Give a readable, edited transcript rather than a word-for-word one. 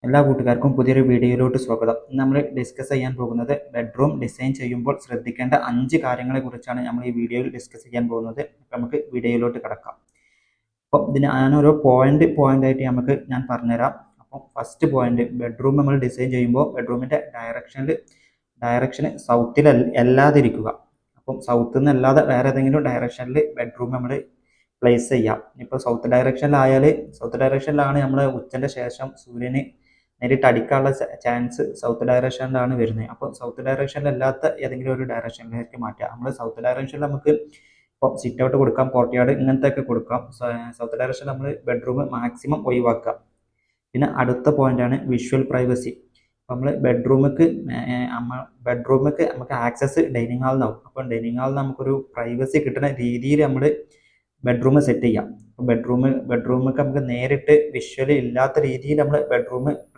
എല്ലാ കൂട്ടുകാർക്കും പുതിയൊരു വീഡിയോയിലോട്ട് സ്വാഗതം. നമ്മൾ ഡിസ്കസ് ചെയ്യാൻ പോകുന്നത് ബെഡ്റൂം ഡിസൈൻ ചെയ്യുമ്പോൾ ശ്രദ്ധിക്കേണ്ട 5 കാര്യങ്ങളെ കുറിച്ചാണ് നമ്മൾ ഈ വീഡിയോയിൽ ഡിസ്കസ് ചെയ്യാൻ പോകുന്നത്. നമുക്ക് വീഡിയോയിലോട്ട് കിടക്കാം. അപ്പം ഞാനോരോ പോയിന്റ് ആയിട്ട് ഞാൻ പറഞ്ഞുതരാം. അപ്പം ഫസ്റ്റ് പോയിന്റ്, ബെഡ്റൂം നമ്മൾ ഡിസൈൻ ചെയ്യുമ്പോൾ ബെഡ്റൂമിൻ്റെ ഡയറക്ഷന് സൗത്തിൽ അല്ലാതിരിക്കുക. അപ്പം സൗത്തിൽ നിന്ന് അല്ലാതെ വേറെ ഏതെങ്കിലും ഡയറക്ഷനിൽ ബെഡ്റൂം നമ്മൾ പ്ലേസ് ചെയ്യാം. ഇപ്പോൾ സൗത്ത് ഡയറക്ഷനിലാണ് നമ്മൾ ഉച്ചൻ്റെ ശേഷം സൂര്യന് നേരിട്ട് അടിക്കാനുള്ള ചാൻസ് സൗത്ത് ഡയറക്ഷനിലാണ് വരുന്നത്. അപ്പോൾ സൗത്ത് ഡയറക്ഷനിലല്ലാത്ത ഏതെങ്കിലും ഒരു ഡയറക്ഷനിലേക്ക് മാറ്റുക. നമ്മൾ സൗത്ത് ഡയറക്ഷനിൽ നമുക്ക് ഇപ്പോൾ സിറ്റ് ഔട്ട് കൊടുക്കാം, കോർട്ട്യാർഡ് ഇങ്ങനത്തെ ഒക്കെ കൊടുക്കാം. സൗത്ത് ഡയറക്ഷനിൽ നമ്മൾ ബെഡ്റൂം മാക്സിമം ഒഴിവാക്കുക. പിന്നെ അടുത്ത പോയിന്റാണ് വിഷ്വൽ പ്രൈവസി. അപ്പോൾ നമ്മൾ ബെഡ്റൂമിക്ക് നമുക്ക് ആക്സസ് ഡൈനിങ് ഹാളിൽ നിന്നാവും. അപ്പോൾ ഡൈനിങ് ഹാളിൽ നമുക്കൊരു പ്രൈവസി കിട്ടുന്ന രീതിയിൽ നമ്മൾ ബെഡ്റൂം സെറ്റ് ചെയ്യാം. അപ്പോൾ ബെഡ്റൂമിക്ക് നമുക്ക് നേരിട്ട് വിഷ്വൽ ഇല്ലാത്ത രീതിയിൽ നമ്മൾ ബെഡ്റൂം